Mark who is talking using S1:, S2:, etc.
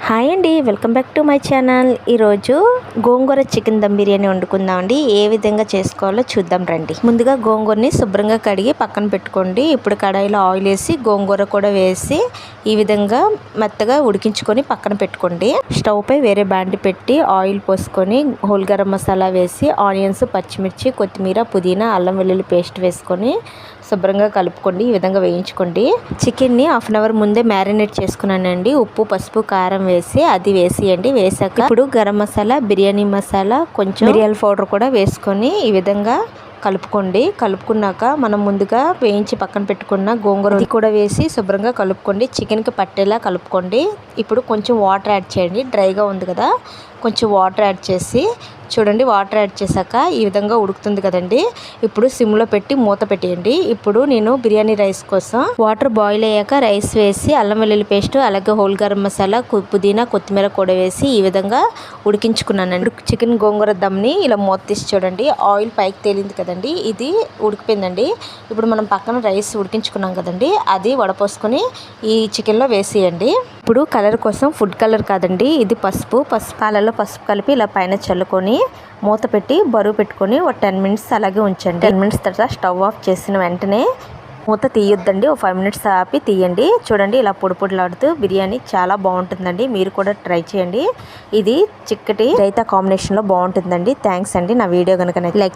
S1: Hi అండి, welcome back to my channel. ఈరోజు గోంగూర chicken dum biryani వండుకుందామండి. ఏ విధంగా చేసుకోవాలో చూద్దాం రండి. ముందుగా గోంగూరని శుభ్రంగా కడిగి పక్కన పెట్టుకోండి. ఇప్పుడు కడాయిలో ఆయిల్ వేసి గోంగూర కూడా వేసి ఈ విధంగా మెత్తగా ఉడికించుకొని పక్కన పెట్టుకోండి. స్టవ్ పై వేరే బాండి పెట్టి ఆయిల్ పోసుకొని హోల్ గరం మసాలా వేసి ఆనియన్స్, పచ్చిమిర్చి, కొత్తిమీర, పుదీనా, అల్లం వెల్లుల్లి పేస్ట్ వేసుకొని శుభ్రంగా కలుపుకోండి. ఈ విధంగా వేయించుకోండి. చికెన్ని హాఫ్ అన్ అవర్ ముందే మ్యారినేట్ చేసుకున్నానండి. ఉప్పు, పసుపు, కారం వేసి అది వేసియండి. వేసాక ఇప్పుడు గరం మసాలా, బిర్యానీ మసాలా, కొంచెం మిరియాల పౌడర్ కూడా వేసుకొని ఈ విధంగా కలుపుకోండి. కలుపుకున్నాక మనం ముందుగా వేయించి పక్కన పెట్టుకున్న గోంగూర కూడా వేసి శుభ్రంగా కలుపుకోండి. చికెన్కి పట్టేలా కలుపుకోండి. ఇప్పుడు కొంచెం వాటర్ యాడ్ చేయండి. డ్రైగా ఉంది కదా, కొంచెం వాటర్ యాడ్ చేసి చూడండి. వాటర్ యాడ్ చేశాక ఈ విధంగా ఉడుకుతుంది కదండి. ఇప్పుడు సిమ్లో పెట్టి మూత పెట్టేయండి. ఇప్పుడు నేను బిర్యానీ రైస్ కోసం వాటర్ బాయిల్ అయ్యాక రైస్ వేసి అల్లం వెల్లుల్లి పేస్ట్, అలాగే హోల్ గరం మసాలా, పుదీనా, కొత్తిమీర కూడా వేసి ఈ విధంగా ఉడికించుకున్నానండి. చికెన్ గోంగూర దమ్ని ఇలా మూత తీసి చూడండి. ఆయిల్ పైకి తేలింది కదండి, ఇది ఉడికిపోయిందండి. ఇప్పుడు మనం పక్కన రైస్ ఉడికించుకున్నాం కదండి, అది వడపోసుకొని ఈ చికెన్లో వేసేయండి. ఇప్పుడు కలర్ కోసం ఫుడ్ కలర్ కాదండి, ఇది పసుపు. పాలల్లో పసుపు కలిపి ఇలా పైన చల్లుకొని మూత పెట్టి బరువు పెట్టుకొని ఒక 10 మినిట్స్ అలాగే ఉంచండి. 10 మినిట్స్ తర్వాత స్టవ్ ఆఫ్ చేసిన వెంటనే మూత తీయొద్దండి, ఒక 5 మినిట్స్ ఆపి తీయండి. చూడండి, ఇలా పొడి పొడిలాడుతూ బిర్యానీ చాలా బాగుంటుందండి. మీరు కూడా ట్రై చేయండి. ఇది చిక్కటి రైతా కాంబినేషన్లో బాగుంటుందండి. థ్యాంక్స్ అండి. నా వీడియో కనుక లైక్